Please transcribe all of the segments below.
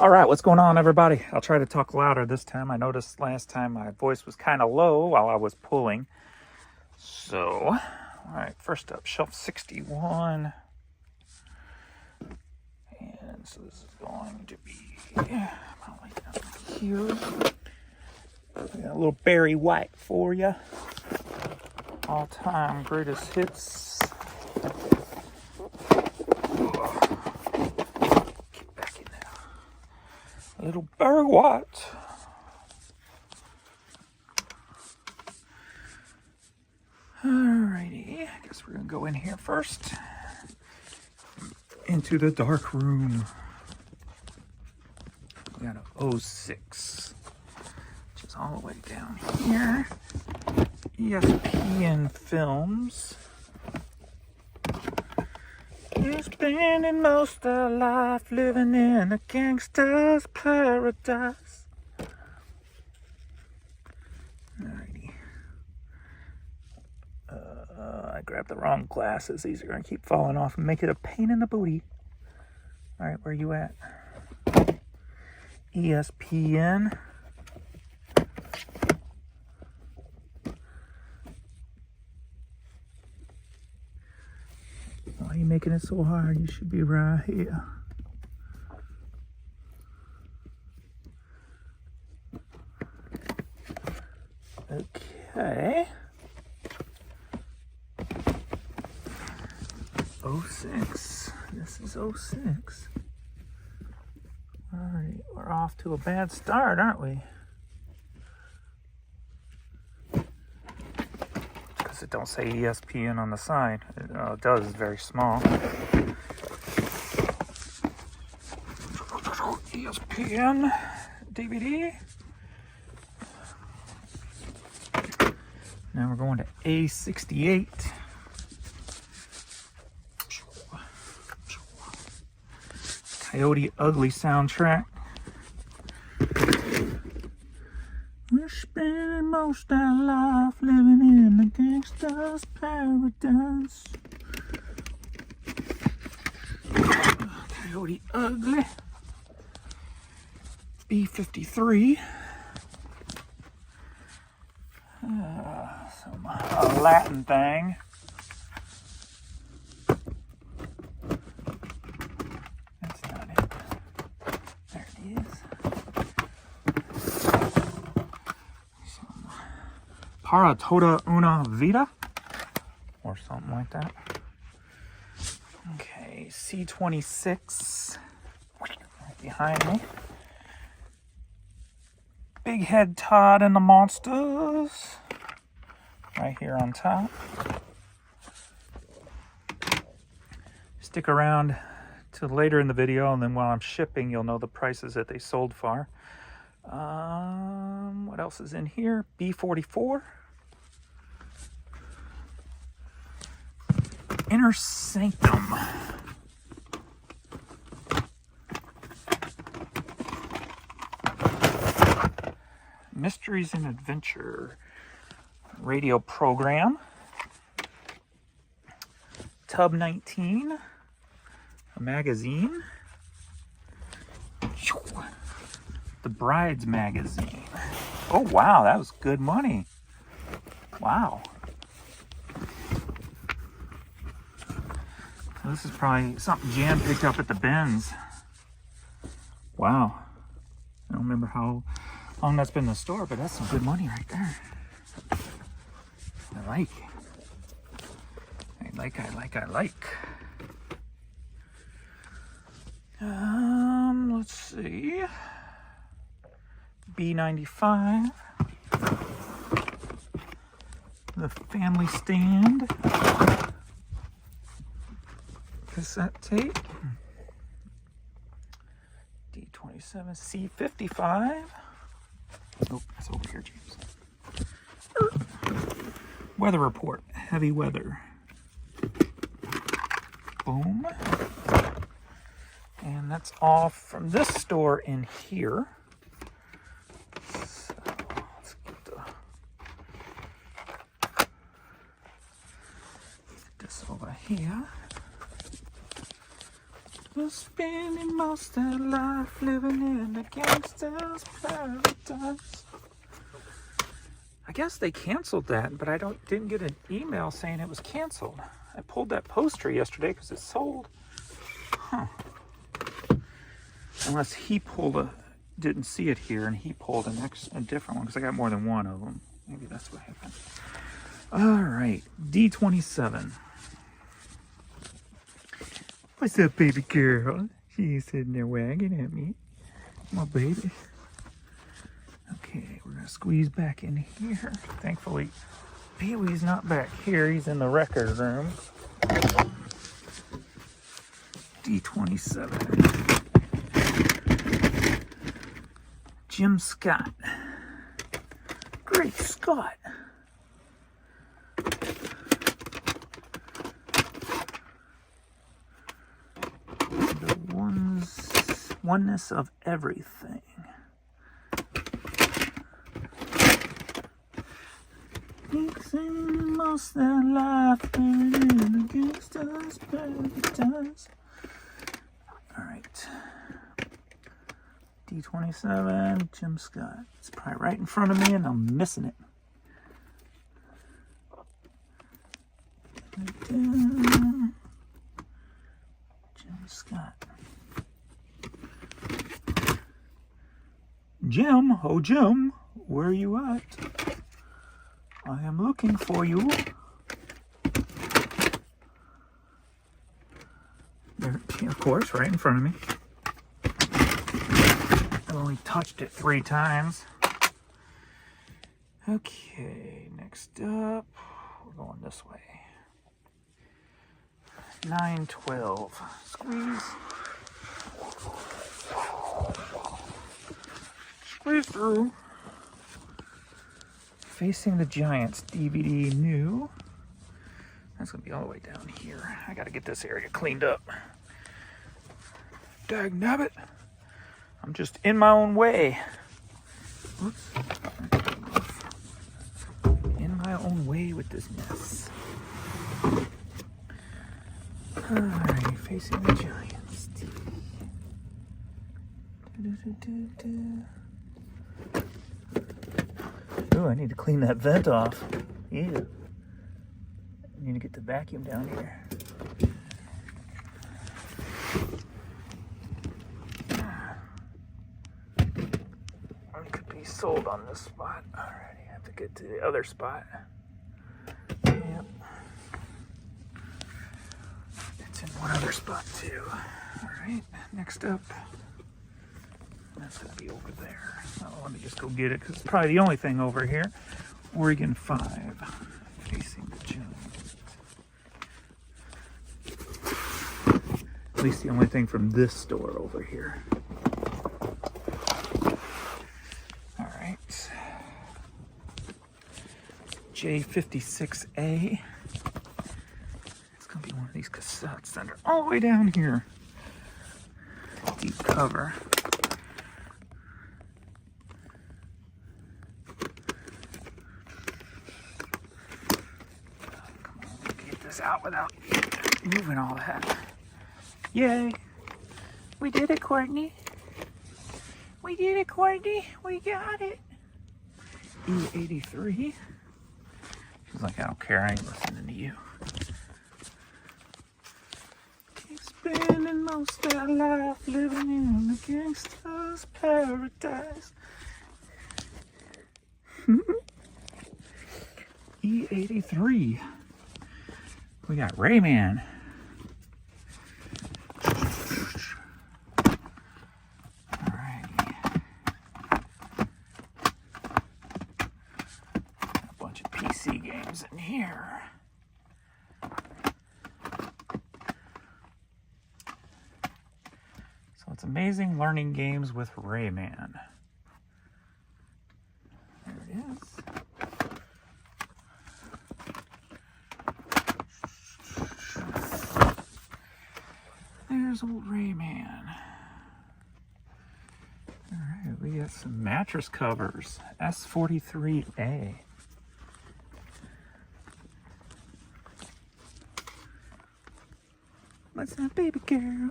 All right, what's going on, everybody? I'll try to talk louder this time. I noticed last time my voice was kind of low while I was pulling. So, all right, first up, shelf 61. And so this is going to be probably down here. We got a little Barry White for you. All-time greatest hits. Get back in there. A little Barry White. Alrighty, I guess we're gonna go in here first. Into the dark room. We got an 06, which is all the way down here. ESPN Films. You're spending most of life living in a gangster's paradise. Alrighty. I grabbed the wrong glasses. These are going to keep falling off and make it a pain in the booty. Alright, where you at? ESPN. Why are you making it so hard? You should be right here. Okay. 06. This is 06. Alright, we're off to a bad start, aren't we? Because it don't say ESPN on the side. It does, it's very small. ESPN DVD. Now we're going to A68. Coyote Ugly soundtrack. We're spending most of our life living in a gangster's paradise. Coyote Ugly. B53. Some Latin thing. That's not it. There it is. Some Para Toda Una Vida, or something like that. Okay, C26 right behind me. Big Head Todd and the Monsters right here on top. Stick around till later in the video, and then while I'm shipping, you'll know the prices that they sold for. What else is in here? B44. Inner Sanctum. Mysteries and Adventure radio program. Tub 19, a magazine. The Brides magazine. Oh wow, that was good money. Wow. So this is probably something Jan picked up at the bins. Wow. I don't remember how long that's been in the store, but that's some good money right there. I like. I like. Let's see. B95. The Family Stand. Cassette tape. D27. C55. Oh, that's over here, James. Weather report. Heavy weather. Boom. And that's all from this store in here. So let's get this over here. Just spending most of their life living in a gangster's paradise. I guess they canceled that, but I didn't get an email saying it was canceled. I pulled that poster yesterday because it sold. Huh. Unless he didn't see it here and he pulled a different one because I got more than one of them. Maybe that's what happened. All right, D27. What's up, baby girl? She's sitting there wagging at me. My baby. Okay, we're gonna squeeze back in here. Thankfully, Pee-wee's not back here. He's in the record room. D27. Jim Scott. Great Scott. The oneness of everything. Mixing most of their life in a gangster's paradise. Alright. D27, Jim Scott. It's probably right in front of me and I'm missing it. Jim Scott. Jim, oh Jim, where are you at? I am looking for you. There, of course, right in front of me. I've only touched it 3 times. Okay, next up, we're going this way. 912. Squeeze. Squeeze through. Facing the Giants DVD new. That's gonna be all the way down here. I gotta get this area cleaned up. Dagnabbit. I'm just in my own way. Oops. In my own way with this mess. Alright, facing the Giants. Ooh, I need to clean that vent off. Yeah. I need to get the vacuum down here. It could be sold on this spot. Alright, I have to get to the other spot. Yep. It's in one other spot too. Alright, next up. That's going to be over there. Oh, let me just go get it because it's probably the only thing over here. Oregon 5. Facing the Giants. At least the only thing from this store over here. Alright. J56A. It's going to be one of these cassettes that are all the way down here. Deep cover. Out without moving all that. Yay! We did it, Courtney. We did it, Courtney. We got it. E83. She's like, I don't care. I ain't listening to you. Keep spending most of our life living in a gangster's paradise. E83. We got Rayman. Alrighty. A bunch of PC games in here. So it's amazing learning games with Rayman. There it is. There's old Rayman. Alright, we got some mattress covers. S43A. What's up, baby girl?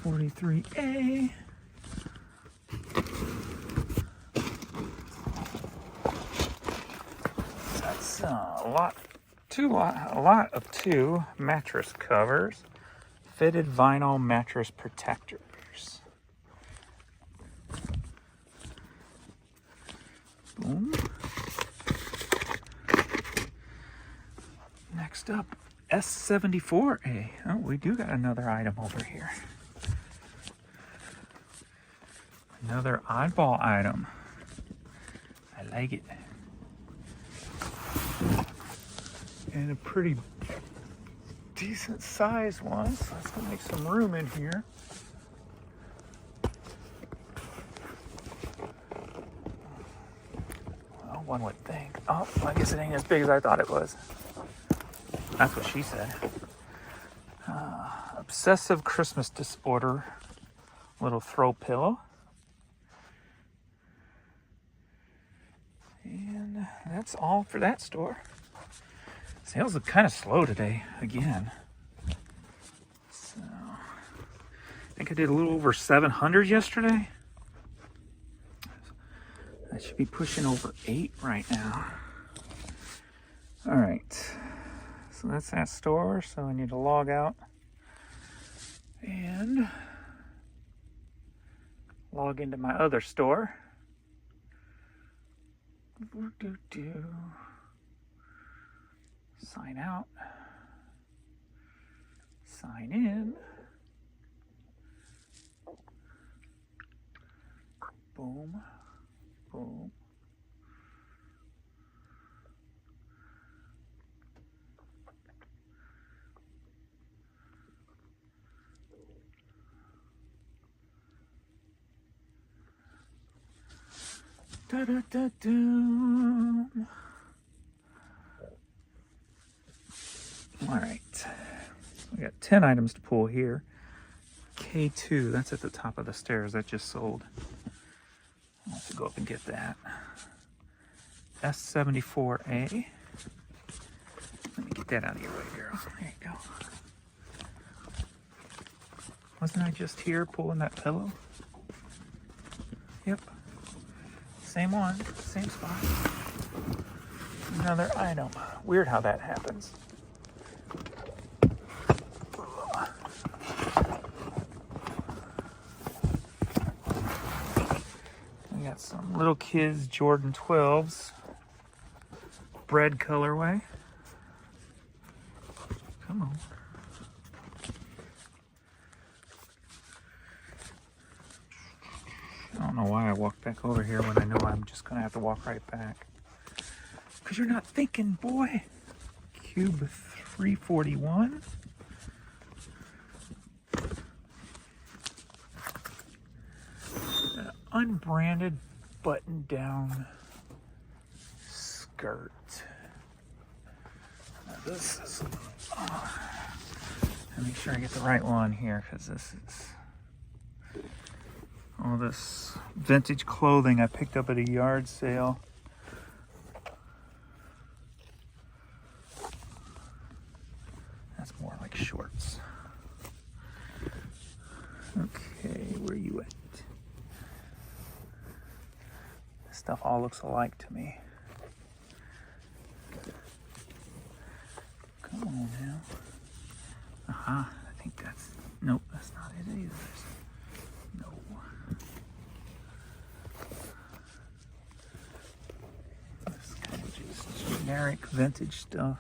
43A. That's a lot of two mattress covers, fitted vinyl mattress protectors. Boom. Next up, S74A. Oh, we do got another item over here. Another oddball item. I like it. And a pretty decent size one, so let's go make some room in here. Well, one would think. Oh, I guess it ain't as big as I thought it was. That's what she said. Obsessive Christmas disorder. Little throw pillow. And that's all for that store. Sales look kind of slow today, again. So, I think I did a little over 700 yesterday. I should be pushing over 8 right now. All right, so that's that store. So I need to log out and log into my other store. Sign out. Sign in. Boom. Boom. Da-da-da-dum. All right, we got 10 items to pull here. K2, that's at the top of the stairs. That just sold. I'll have to go up and get that. S74A. Let me get that out of your way, girl. There you go. Wasn't I just here pulling that pillow? Yep. Same one, same spot. Another item. Weird how that happens. We got some little kids Jordan 12s. Bread colorway. Come on. I don't know why I walked back over here when I know I'm just going to have to walk right back. Because you're not thinking, boy. Cube 341. An unbranded button-down skirt. Now this is... let me make sure I get the right one here, because this is... all this vintage clothing I picked up at a yard sale. That's more like shorts. Okay, where are you at? This stuff all looks alike to me. Come on now. Aha, I think that's... nope, that's not it either. No. This kind of just generic vintage stuff.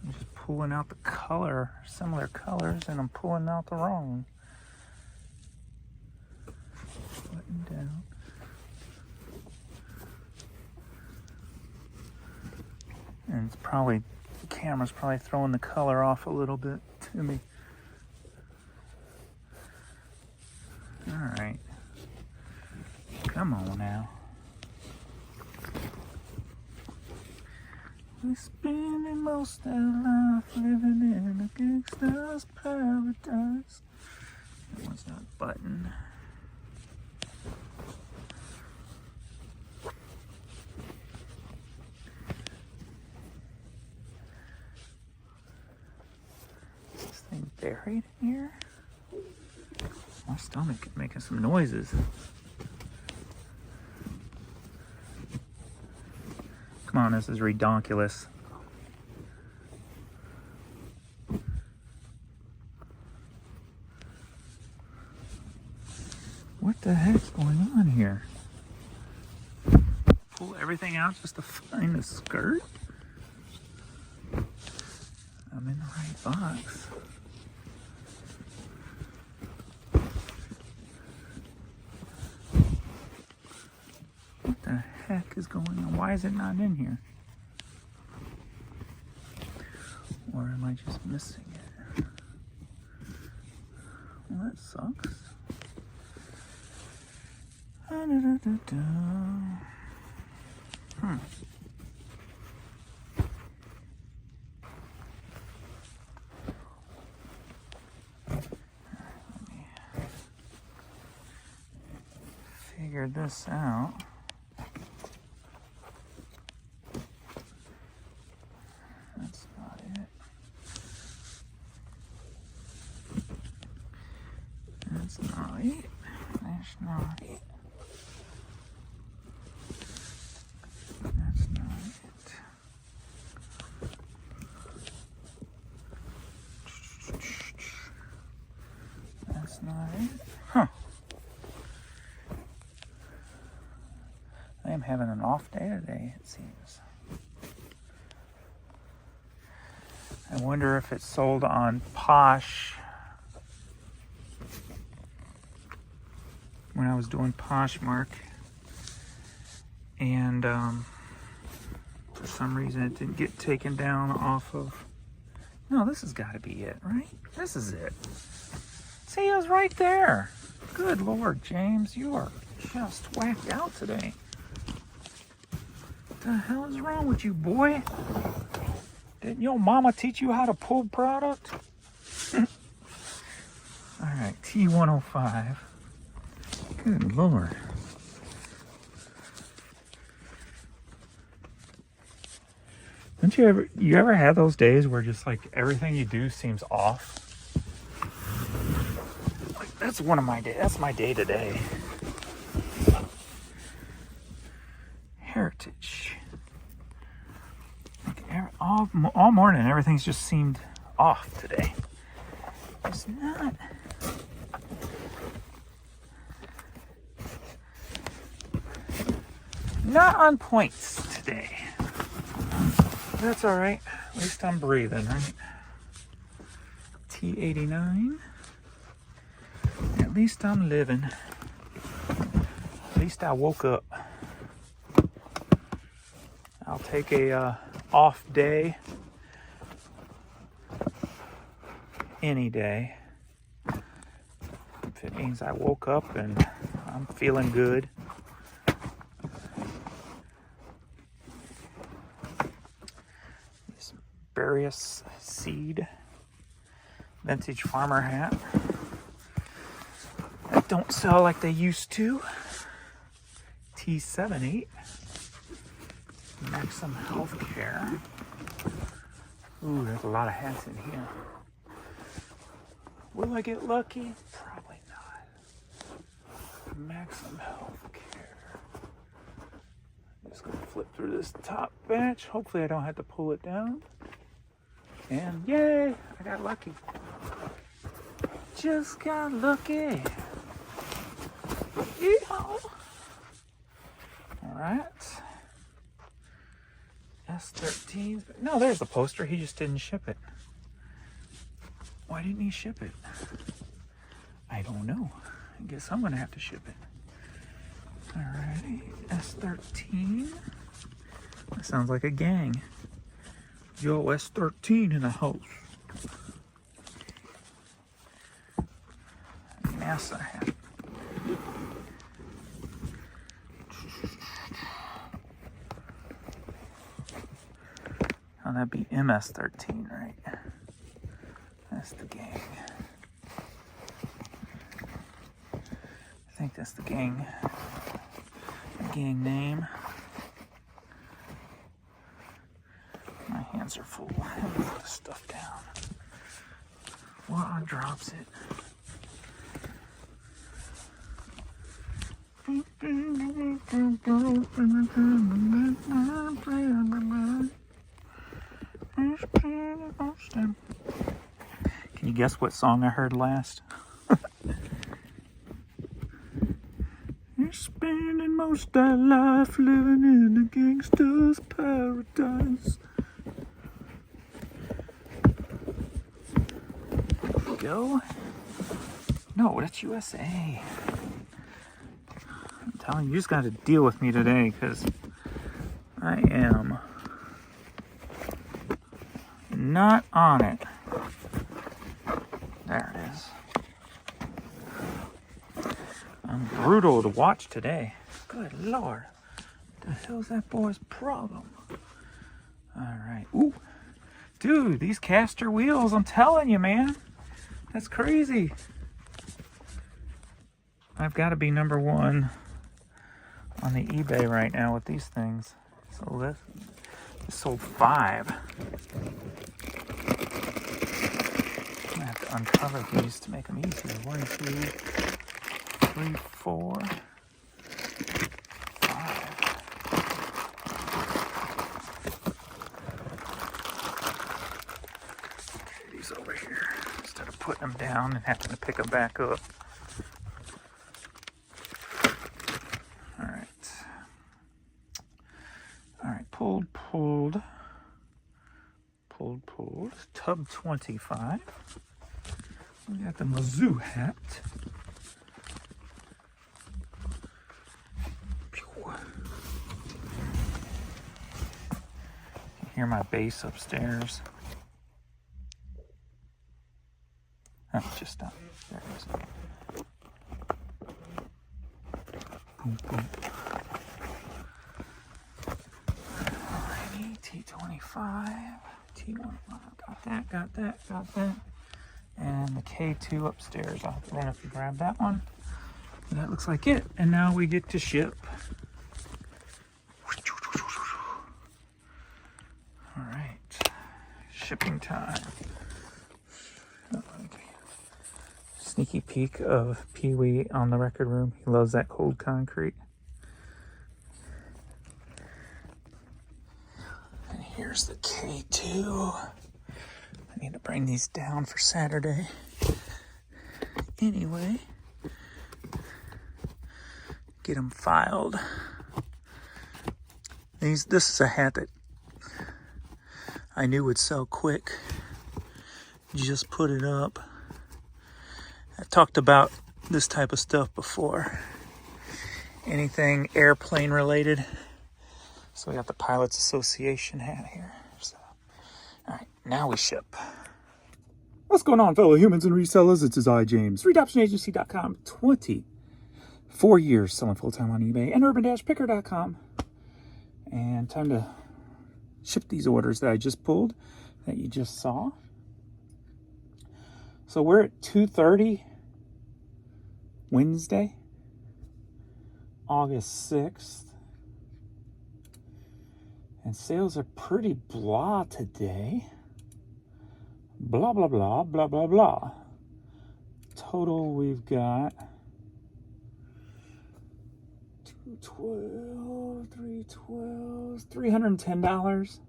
I'm just pulling out the color, similar colors, and I'm pulling out the wrong. Button down. And it's probably, the camera's probably throwing the color off a little bit to me. Alright. Come on now. We're spending most of our life living in a gangster's paradise. That one's not a button. Is this thing buried in here? My stomach is making some noises. Come on, this is redonkulous. What the heck's going on here? Pull everything out just to find the skirt? I'm in the right box. What the heck is going on? Why is it not in here? Or am I just missing it? Well, that sucks. Figure this out. That's not it. That's not it. That's not it. That's not it. That's not it. Huh. I am having an off day today, it seems. I wonder if it's sold on Posh. When I was doing Poshmark, and for some reason it didn't get taken down off of. No, this has got to be it, right? This is it. See, it was right there. Good Lord, James, you are just whacked out today. What the hell is wrong with you, boy? Didn't your mama teach you how to pull product? All right, T105. Good Lord. Don't you ever have those days where just like everything you do seems off? Like that's one of my days. That's my day today. Heritage. Like all morning, everything's just seemed off today. It's not. Not on points today. That's all right. At least I'm breathing, right? T89. At least I'm living. At least I woke up. I'll take a off day any day if it means I woke up and I'm feeling good. This Barius Seed vintage farmer hat that don't sell like they used to. T78 Maxim Healthcare. Ooh, there's a lot of hats in here. Will I get lucky? Probably not. Maxim Healthcare. I'm just gonna flip through this top batch. Hopefully I don't have to pull it down. And yay, I got lucky. Just got lucky. Yeehaw. All right. S13. No, there's the poster. He just didn't ship it. Why didn't he ship it? I don't know. I guess I'm going to have to ship it. Alrighty. S13. That sounds like a gang. Yo, S13 in the house. NASA hat. Oh, that'd be MS13, right? That's the gang. I think that's the gang name. My hands are full. Let me put this stuff down. Water drops it. Can you guess what song I heard last? You're spending most of life living in a gangster's paradise. Go. No, that's USA. I'm telling you, you just got to deal with me today because I am not on it. There it is. I'm brutal to watch today. Good Lord. What the hell's that boy's problem? Alright. Ooh. Dude, these caster wheels, I'm telling you, man. That's crazy. I've got to be #1 on the eBay right now with these things. So this sold 5. I'm gonna have to uncover these to make them easier. 1, 2, 3, 4, 5. Okay, these over here instead of putting them down and having to pick them back up. Pulled. Tub 25. We got the Mizzou hat. Hear my bass upstairs. Oh, just done. There it is. Boom, boom. Alrighty, T25. T1, got that. And the K2 upstairs. I'll have to run up and grab that one. And that looks like it. And now we get to ship. All right, shipping time. Sneaky peek of Pee Wee on the record room. He loves that cold concrete. And here's the K2. I need to bring these down for Saturday. Anyway, get them filed. This is a hat that I knew would sell quick. Just put it up. I talked about this type of stuff before. Anything airplane related. So we got the Pilots Association hat here. So, all right, now we ship. What's going on, fellow humans and resellers? It's I, James. ReadOptionAgency.com. 24 years selling full-time on eBay. And Urban-Picker.com. And time to ship these orders that I just pulled, that you just saw. So we're at 2:30 Wednesday, August 6th. And sales are pretty blah today. Blah, blah, blah, blah, blah, blah. Total, we've got 212, 312, $310.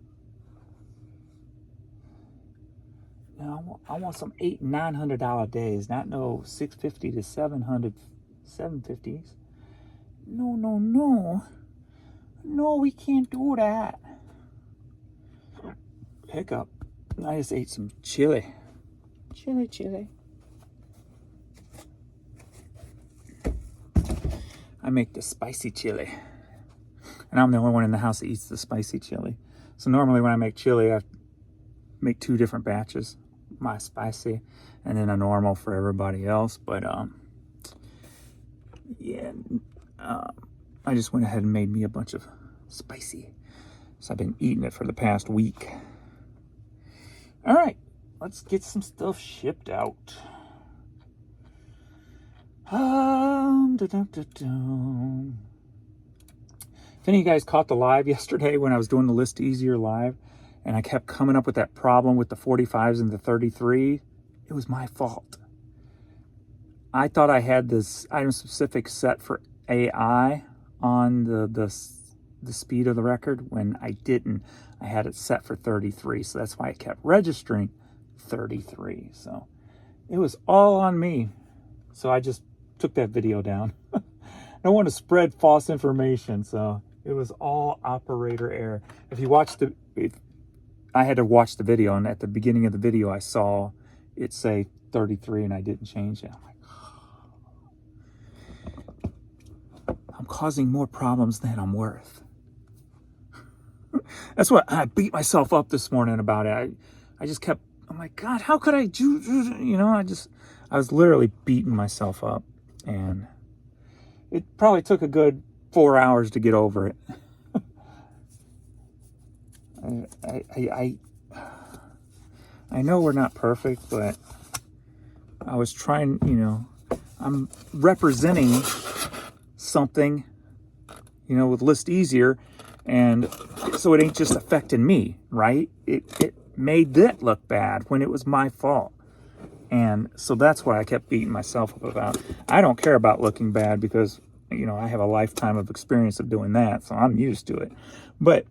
Now, I want some $800 and $900 days, not no $650 to $750s. No. No, we can't do that. Hiccup. I just ate some chili. Chili. I make the spicy chili. And I'm the only one in the house that eats the spicy chili. So normally when I make chili, I make 2 different batches. My spicy and then a normal for everybody else. But I just went ahead and made me a bunch of spicy. So I've been eating it for the past week. All right, let's get some stuff shipped out. If any of you guys caught the live yesterday when I was doing the List Easier live and I kept coming up with that problem with the 45s and the 33, it was my fault. I thought I had this item specific set for AI on the speed of the record when I didn't. I had it set for 33, so that's why I kept registering 33. So it was all on me. So I just took that video down. I don't want to spread false information, so it was all operator error. If you watch I had to watch the video, and at the beginning of the video I saw it say 33 and I didn't change it. I'm like, I'm causing more problems than I'm worth. That's what I beat myself up this morning about it. I just kept, I'm like, God, how could I do, you know, I was literally beating myself up, and it probably took a good 4 hours to get over it. I know we're not perfect, but I was trying, you know, I'm representing something, you know, with List Easier, and so it ain't just affecting me, right? It made that look bad when it was my fault. And so that's why I kept beating myself up about. I don't care about looking bad because, you know, I have a lifetime of experience of doing that, so I'm used to it. But,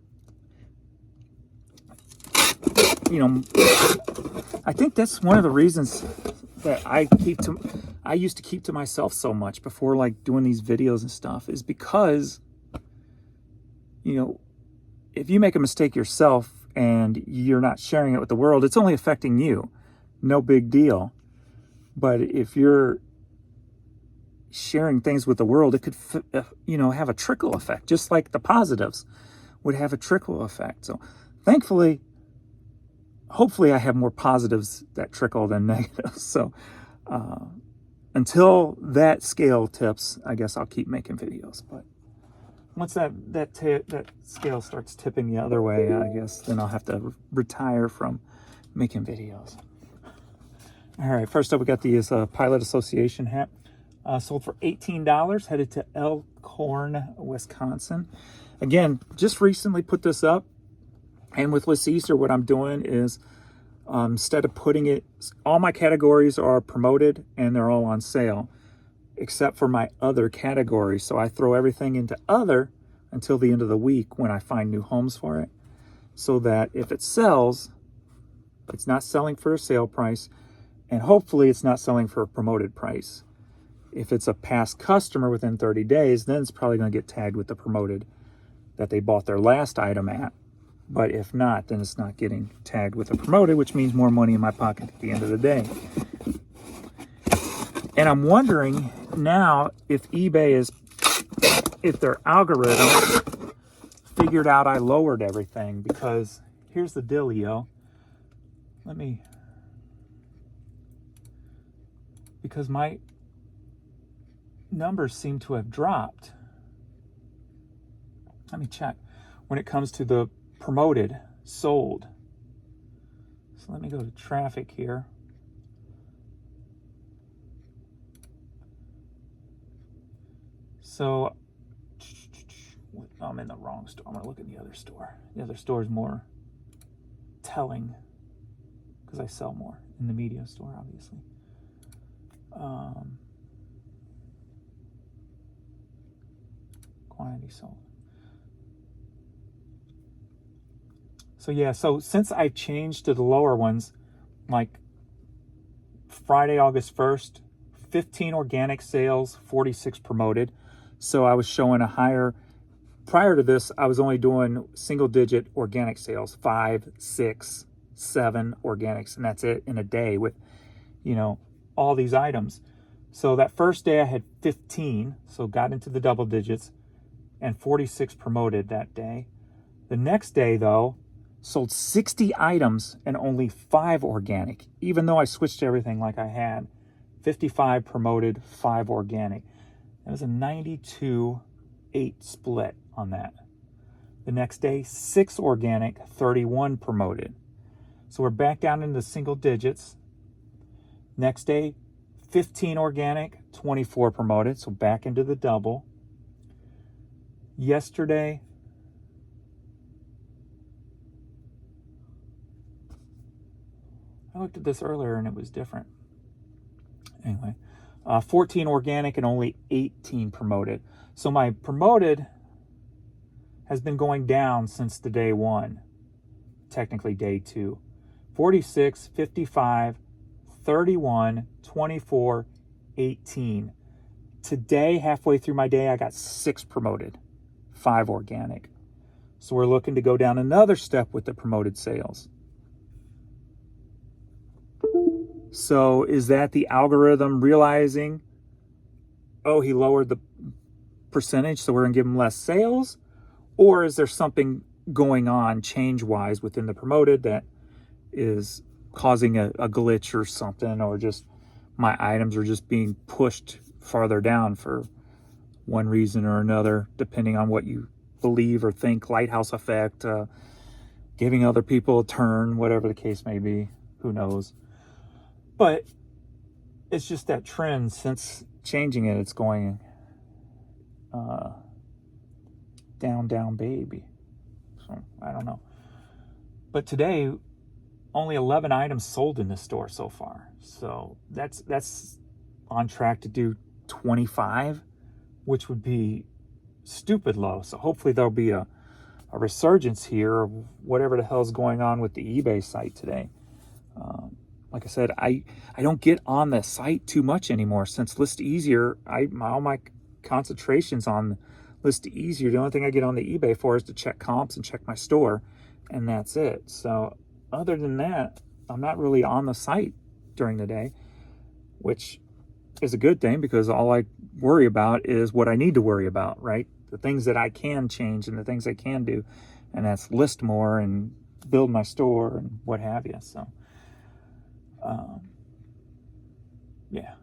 you know, I think that's one of the reasons that I used to keep to myself so much before, like, doing these videos and stuff, is because, you know, if you make a mistake yourself and you're not sharing it with the world, it's only affecting you. No big deal. But if you're sharing things with the world, it could, you know, have a trickle effect, just like the positives would have a trickle effect. So thankfully, hopefully I have more positives that trickle than negatives. So until that scale tips, I guess I'll keep making videos. But once that scale starts tipping the other way, I guess then I'll have to retire from making videos. All right, first up we got these Pilot Association hat. Sold for $18, headed to Elkhorn, Wisconsin. Again, just recently put this up. And with List Easier, what I'm doing is instead of putting it, all my categories are promoted and they're all on sale, except for my other categories. So I throw everything into other until the end of the week when I find new homes for it, so that if it sells, it's not selling for a sale price, and hopefully it's not selling for a promoted price. If it's a past customer within 30 days, then it's probably going to get tagged with the promoted that they bought their last item at. But if not, then it's not getting tagged with the promoted, which means more money in my pocket at the end of the day. And I'm wondering now if if their algorithm figured out I lowered everything, because here's the dealio. Because my numbers seem to have dropped. Let me check. When it comes to the promoted, sold. So let me go to traffic here. So I'm in the wrong store. I'm going to look at the other store. The other store is more telling because I sell more in the media store, obviously. Quantity sold. So yeah, so since I changed to the lower ones, like Friday, August 1st, 15 organic sales, 46 promoted. So I was showing a higher, prior to this, I was only doing single digit organic sales, 5, 6, 7 organics, and that's it in a day with, you know, all these items. So that first day I had 15, so got into the double digits, and 46 promoted that day. The next day, though, sold 60 items and only 5 organic, even though I switched everything like I had. 55 promoted, 5 organic. That was a 92-8 split on that. The next day, 6 organic, 31 promoted. So we're back down into single digits. Next day, 15 organic, 24 promoted, so back into the double. Yesterday, I looked at this earlier and it was different. Anyway, 14 organic and only 18 promoted. So my promoted has been going down since the day one, technically day two. 46, 55, 31, 24, 18. Today, halfway through my day, I got 6 promoted, 5 organic. So we're looking to go down another step with the promoted sales. So is that the algorithm realizing, oh, he lowered the percentage, so we're going to give him less sales? Or is there something going on change-wise within the promoted that is causing a glitch or something, or just my items are just being pushed farther down for one reason or another, depending on what you believe or think, lighthouse effect, giving other people a turn, whatever the case may be, who knows. But it's just that trend, since changing it, it's going down, baby. So I don't know. But today, only 11 items sold in this store so far. So that's on track to do 25, which would be stupid low. So hopefully there'll be a resurgence here of whatever the hell's going on with the eBay site today. Like I said, I don't get on the site too much anymore since List Easier. All my concentration's on List Easier. The only thing I get on the eBay for is to check comps and check my store, and that's it. So other than that, I'm not really on the site during the day, which is a good thing because all I worry about is what I need to worry about, right? The things that I can change and the things I can do, and that's list more and build my store and what have you. So yeah.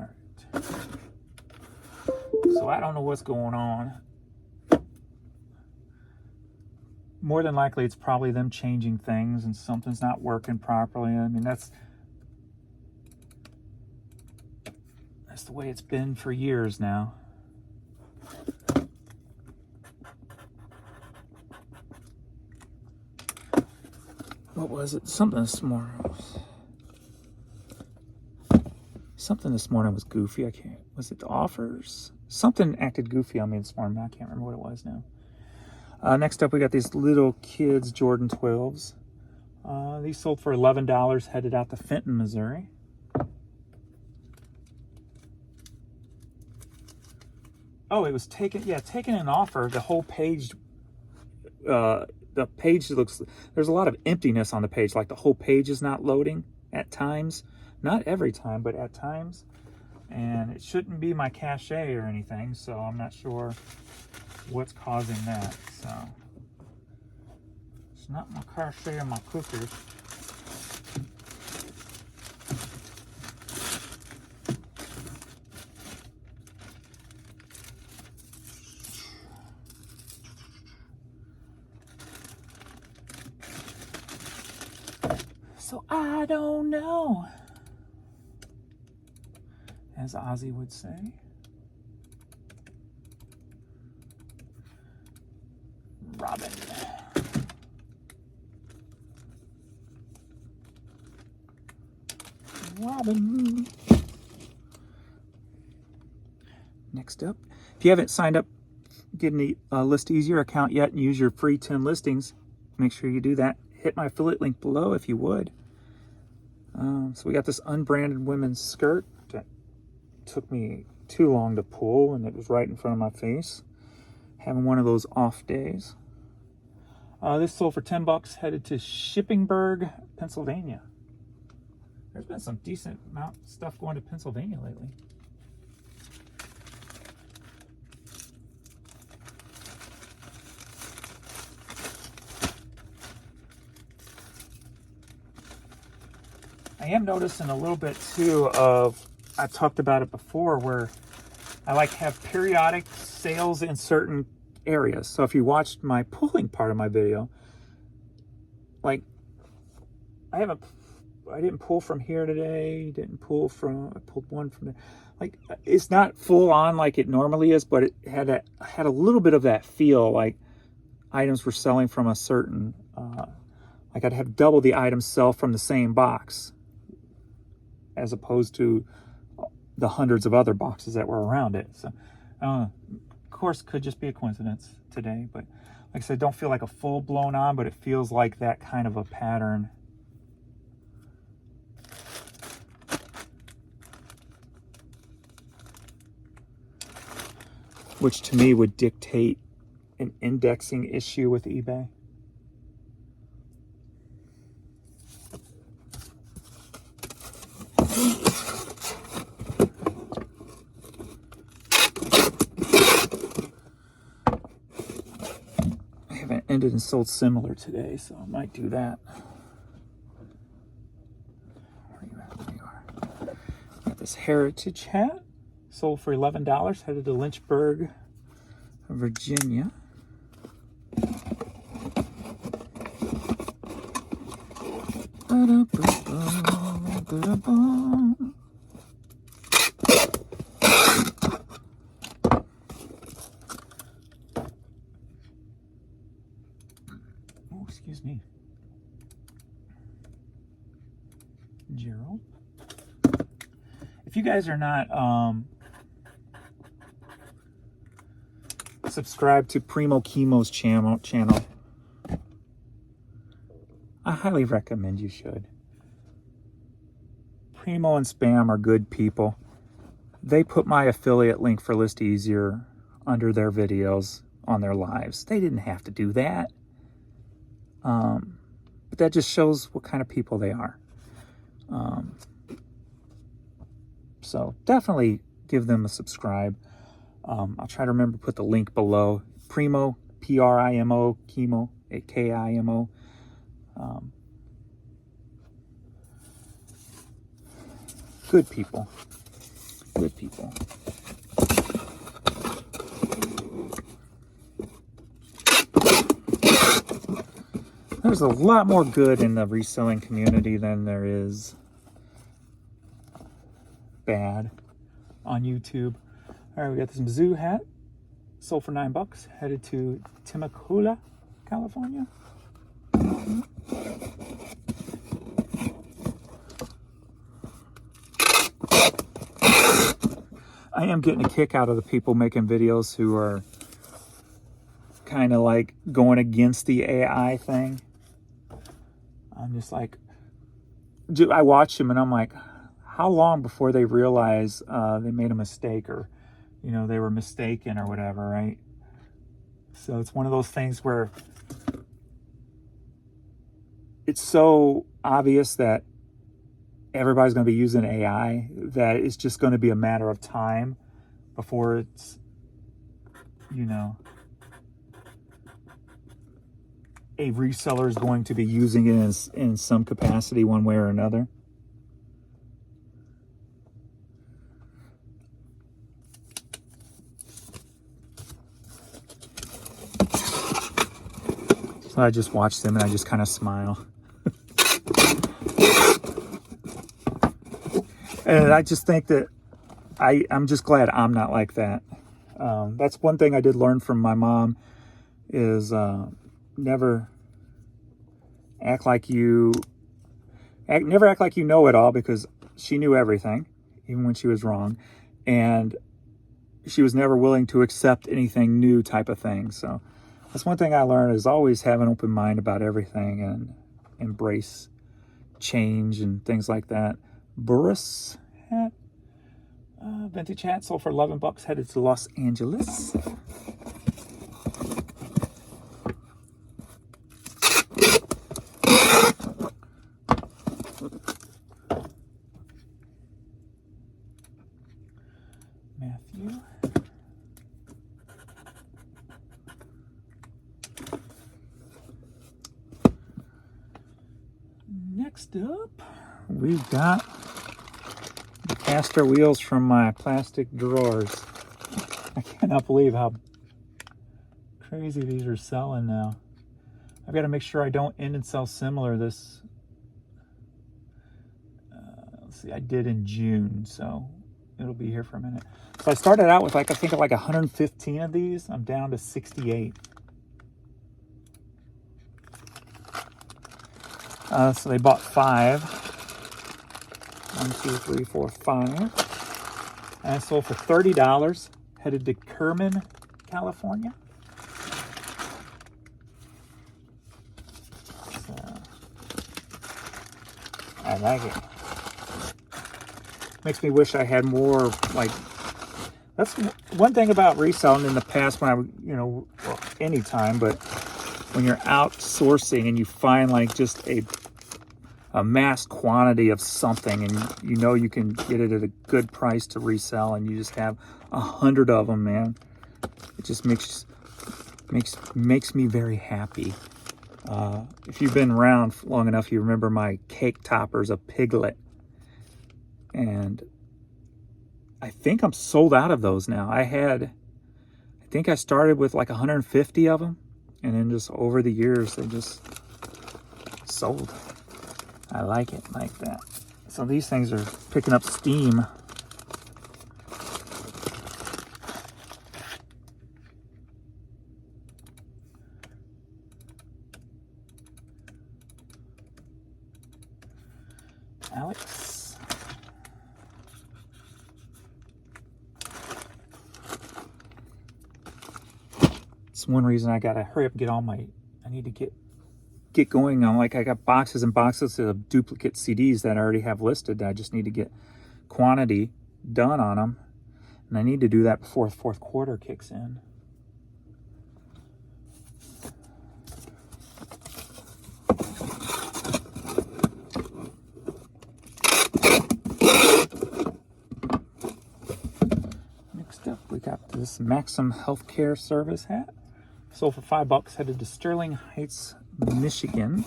All right. So I don't know what's going on. More than likely, it's probably them changing things and something's not working properly. I mean, that's the way it's been for years now. What was it? Something this morning was goofy. Was it the offers? Something acted goofy on me this morning. I can't remember what it was now. Next up, we got these little kids Jordan 12s. These sold for $11, headed out to Fenton, Missouri. Oh, it was taken an offer. The whole page, the page looks, there's a lot of emptiness on the page, like the whole page is not loading at times. Not every time, but at times. And it shouldn't be my cache or anything, so I'm not sure what's causing that. So it's not my cache or my cookies. So I don't know, as Ozzy would say. Robin. Next up, if you haven't signed up, get the List Easier account yet and use your free 10 listings, make sure you do that. Hit my affiliate link below if you would. So we got this unbranded women's skirt that took me too long to pull, and it was right in front of my face. Having one of those off days. This sold for $10, headed to Shippingburg, Pennsylvania. There's been some decent amount of stuff going to Pennsylvania lately. I am noticing a little bit too of, I talked about it before, where I like have periodic sales in certain areas. So if you watched my pulling part of my video, like I didn't pull from here today, I pulled one from there. Like, it's not full on like it normally is, but it had a little bit of that feel, like items were selling from a certain, like Like I'd have double the items sell from the same box as opposed to the hundreds of other boxes that were around it. So, of course, could just be a coincidence today. But like I said, don't feel like a full blown on, but it feels like that kind of a pattern. Which to me would dictate an indexing issue with eBay. I haven't ended and sold similar today, so I might do that. Where you at? There you are. Got this heritage hat. Sold for $11, headed to Lynchburg, Virginia. Oh, excuse me. Gerald. If you guys are not subscribe to Primo Chemo's channel, I highly recommend you should. Primo and Spam are good people. They put my affiliate link for List Easier under their videos on their lives. They didn't have to do that. But that just shows what kind of people they are. So definitely give them a subscribe. I'll try to remember to put the link below. Primo, Primo, Chemo, Kimo. Good people. Good people. There's a lot more good in the reselling community than there is bad on YouTube. All right, we got this Mizzou hat. Sold for $9. Headed to Temecula, California. I am getting a kick out of the people making videos who are kind of like going against the AI thing. I'm just like, I watch them and I'm like, how long before they realize they made a mistake, or, you know, they were mistaken or whatever, right? So it's one of those things where it's so obvious that everybody's going to be using AI that it's just going to be a matter of time before it's, you know, a reseller is going to be using it in some capacity one way or another. So I just watch them and I just kind of smile. And I just think that I'm just glad I'm not like that. That's one thing I did learn from my mom is never act like you know it all, because she knew everything, even when she was wrong. And she was never willing to accept anything new type of thing. So that's one thing I learned, is always have an open mind about everything and embrace change and things like that. Burris hat, vintage hat, sold for $11, headed to Los Angeles. Matthew. Next up, we've got the caster wheels from my plastic drawers. I cannot believe how crazy these are selling now. I've got to make sure I don't end and sell similar this. Let's see, I did in June, so it'll be here for a minute. So I started out with I think like 115 of these. I'm down to 68. So they bought 5. 1, 2, 3, 4, 5. And I sold for $30. Headed to Kerman, California. So, I like it. Makes me wish I had more, like, that's one thing about reselling in the past when I, well, anytime, but when you're outsourcing and you find like just a mass quantity of something and you can get it at a good price to resell and you just have 100 of them, man, it just makes me very happy. If you've been around long enough, you remember my cake toppers, a Piglet, and I think I'm sold out of those now. I think I started with like 150 of them, and then just over the years they just sold. I like it like that. So these things are picking up steam. Alex. It's one reason I gotta hurry up and get all my, I need to get going on. Like, I got boxes and boxes of duplicate CDs that I already have listed. I just need to get quantity done on them, and I need to do that before the fourth quarter kicks in. Next up, we got this Maxim Healthcare Service hat. Sold for $5. Headed to Sterling Heights, Michigan.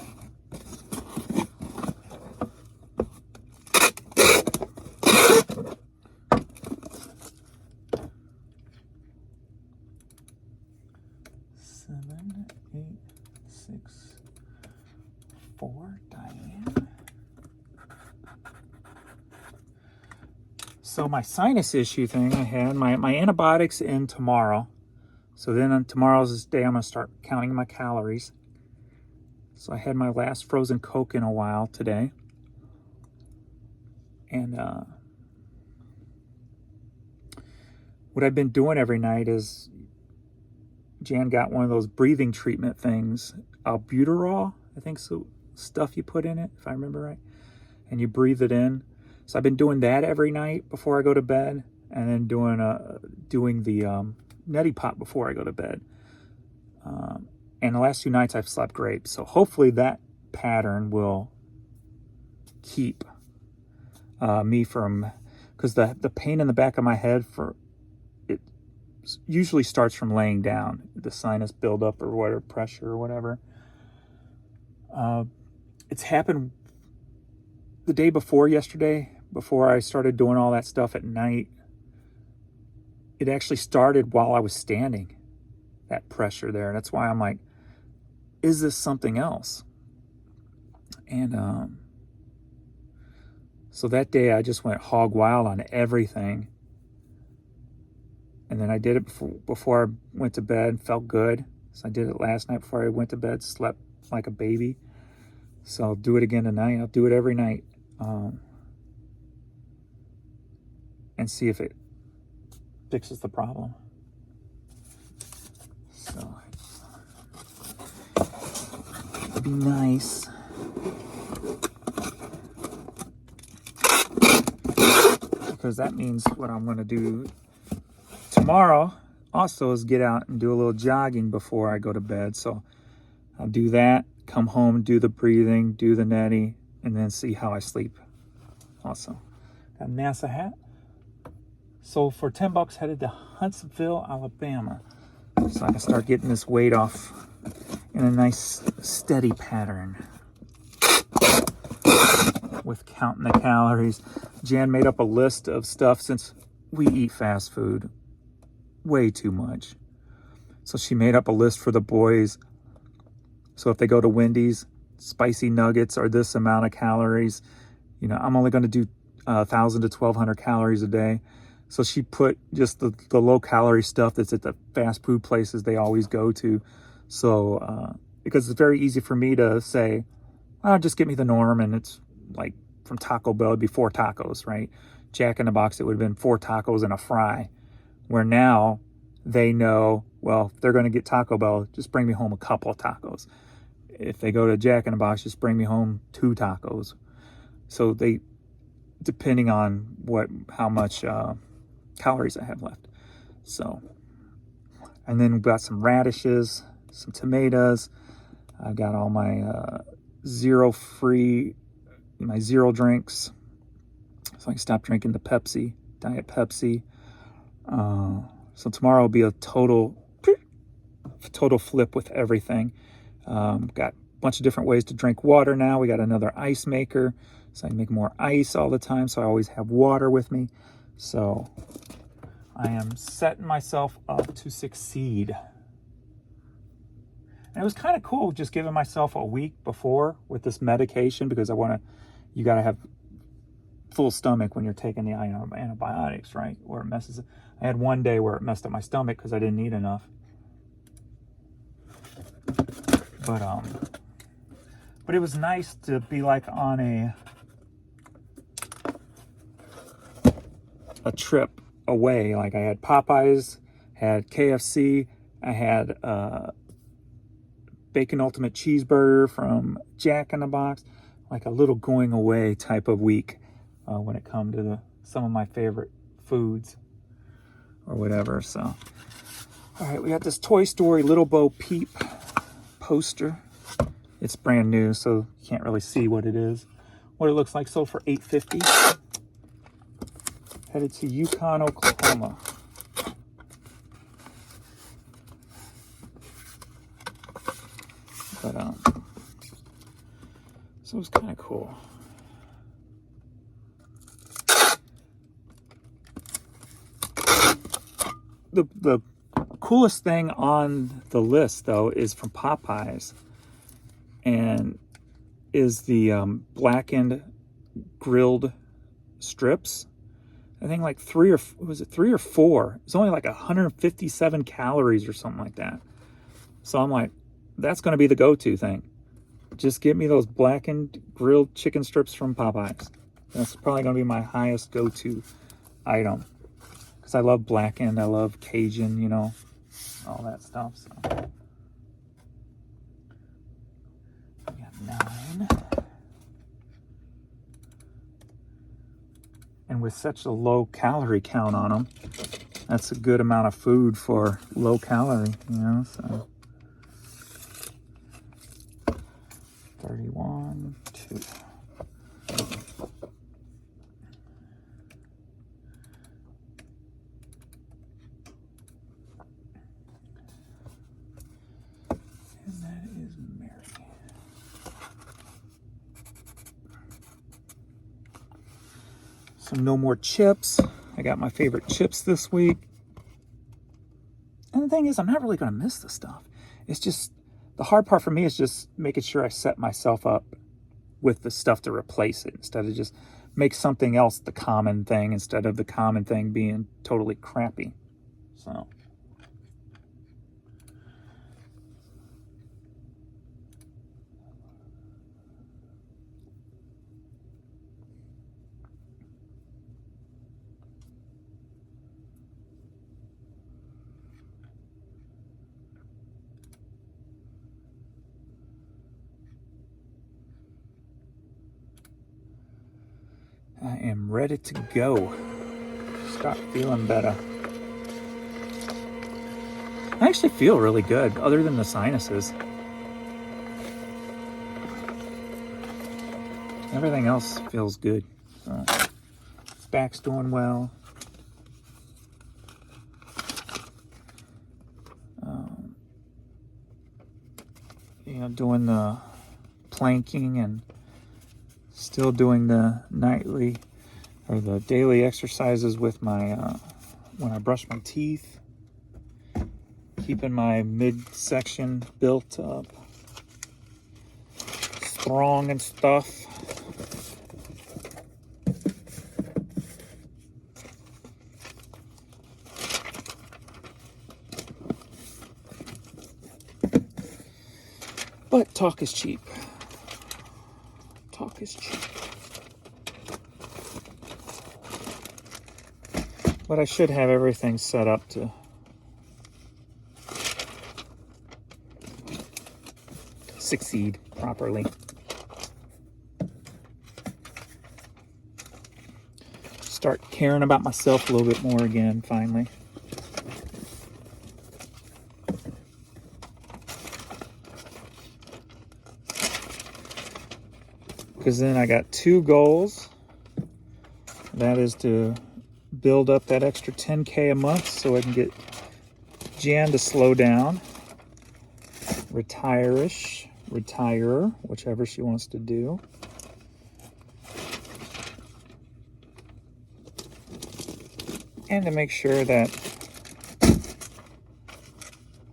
Seven, 8, 6, 4, Diane. So my sinus issue thing, I had my antibiotics in tomorrow. So then on tomorrow's day, I'm going to start counting my calories. So I had my last frozen Coke in a while today. And what I've been doing every night is, Jan got one of those breathing treatment things, albuterol, I think so, stuff you put in it, if I remember right. And you breathe it in. So I've been doing that every night before I go to bed, and then doing the neti pot before I go to bed. And the last 2 nights I've slept great. So hopefully that pattern will keep me from, because the pain in the back of my head it usually starts from laying down, the sinus buildup or whatever, pressure or whatever. It's happened the day before yesterday, before I started doing all that stuff at night. It actually started while I was standing, that pressure there. And that's why I'm like, is this something else? And so that day I just went hog wild on everything. And then I did it before I went to bed, felt good. So I did it last night before I went to bed, slept like a baby. So I'll do it again tonight. I'll do it every night. And see if it fixes the problem. So it'd be nice. Because that means what I'm going to do tomorrow also is get out and do a little jogging before I go to bed. So I'll do that, come home, do the breathing, do the neti, and then see how I sleep. Also, got a NASA hat. So for $10, headed to Huntsville, Alabama. So I can start getting this weight off in a nice steady pattern with counting the calories. Jan made up a list of stuff, since we eat fast food way too much. So she made up a list for the boys. So if they go to Wendy's, spicy nuggets are this amount of calories. I'm only going to do 1,000 to 1,200 calories a day. So she put just the low calorie stuff that's at the fast food places they always go to. So because it's very easy for me to say, just get me the norm, and it's like from Taco Bell, it'd be 4 tacos, right? Jack in the Box, it would have been 4 tacos and a fry. Where now they know, well, if they're going to get Taco Bell, just bring me home a couple of tacos. If they go to Jack in the Box, just bring me home 2 tacos. So they, depending on how much calories I have left. So, and then we've got some radishes, some tomatoes. I've got all my zero drinks. So I can stop drinking the Pepsi, Diet Pepsi. So tomorrow will be a total flip with everything. Got a bunch of different ways to drink water now. We got another ice maker, so I can make more ice all the time, so I always have water with me. So I am setting myself up to succeed. And it was kind of cool just giving myself a week before with this medication, because you got to have full stomach when you're taking the antibiotics, right? Or it messes. I had one day where it messed up my stomach because I didn't eat enough. But it was nice to be like on a trip away. Like I had Popeyes, had KFC, I had Bacon Ultimate Cheeseburger from Jack in the Box. Like a little going away type of week when it comes to some of my favorite foods or whatever. So, all right, we got this Toy Story Little Bo Peep poster. It's brand new, so you can't really see what it is. What it looks like. Sold for $8.50. Headed to Yukon, Oklahoma. But so it was kind of cool. The coolest thing on the list, though, is from Popeyes, and is the blackened grilled strips. I think like 3 or 4? It's only like 157 calories or something like that. So I'm like, that's going to be the go-to thing. Just get me those blackened grilled chicken strips from Popeyes. That's probably going to be my highest go-to item. Because I love blackened, I love Cajun, you know, all that stuff. So, we got 9. And with such a low calorie count on them, that's a good amount of food for low calorie, you know, so. 31, 2. And that is Mary. So no more chips. I got my favorite chips this week. And the thing is, I'm not really going to miss the stuff. It's just, the hard part for me is just making sure I set myself up with the stuff to replace it, instead of just make something else the common thing, instead of the common thing being totally crappy. So. I am ready to go. Start feeling better. I actually feel really good, other than the sinuses. Everything else feels good. Back's doing well. You know, doing the planking and still doing the nightly or the daily exercises with my when I brush my teeth, keeping my midsection built up, strong and stuff. But talk is cheap. Talk is cheap. But I should have everything set up to succeed properly. Start caring about myself a little bit more again, finally. Because then I got 2 goals. That is to build up that extra 10K a month so I can get Jan to slow down, retire, whichever she wants to do. And to make sure that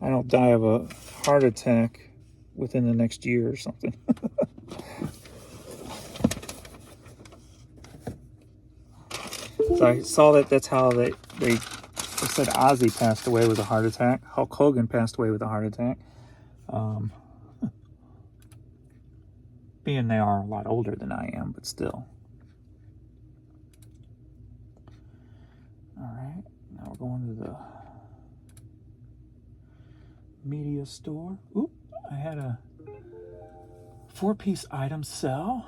I don't die of a heart attack within the next year or something. So I saw that's how they said Ozzy passed away with a heart attack. Hulk Hogan passed away with a heart attack. Being they are a lot older than I am, but still. All right, now we're going to the media store. Oop, I had a 4-piece item sell.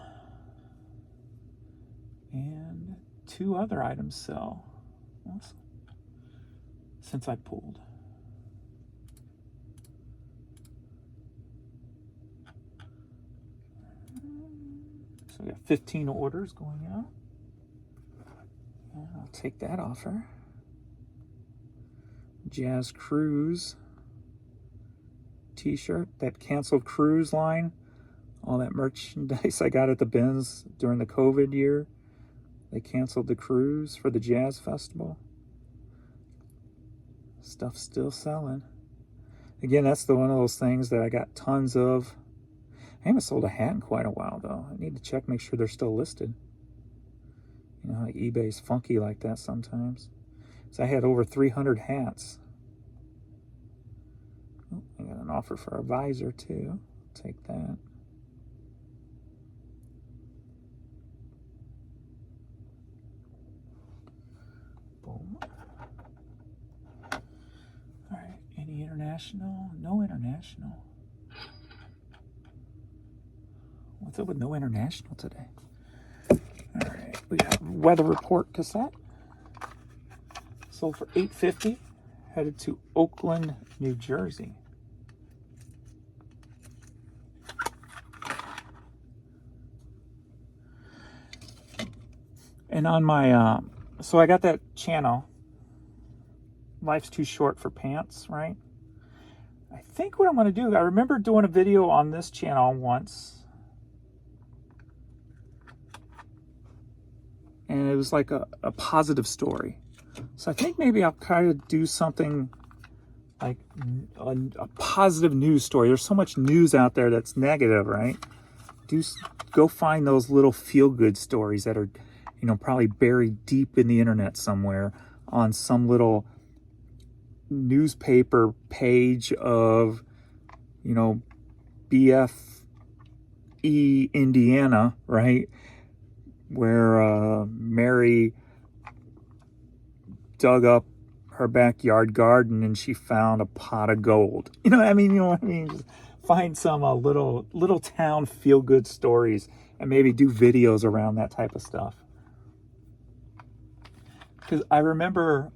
And 2 other items sell. Awesome. Since I pulled. So we got 15 orders going out. And I'll take that offer. Jazz Cruise t-shirt, that canceled cruise line, all that merchandise I got at the bins during the COVID year. They canceled the cruise for the jazz festival. Stuff's still selling. Again, that's one of those things that I got tons of. I haven't sold a hat in quite a while, though. I need to check, make sure they're still listed. You know how eBay's funky like that sometimes. So I had over 300 hats. Oh, I got an offer for a visor, too. Take that. Boom. All right, any international? No international. What's up with no international today? All right, we got weather report cassette. Sold for $8.50. Headed to Oakland, New Jersey. And on my, so I got that channel, Life's Too Short for Pants, right? I think what I'm going to do, I remember doing a video on this channel once. And it was like a positive story. So I think maybe I'll try to do something like a positive news story. There's so much news out there that's negative, right? Go find those little feel-good stories that are, you know, probably buried deep in the internet somewhere on some little newspaper page of, you know, BFE, Indiana, right? Where Mary dug up her backyard garden and she found a pot of gold. You know what I mean? You know what I mean? Just find some little town feel-good stories and maybe do videos around that type of stuff. Because I remember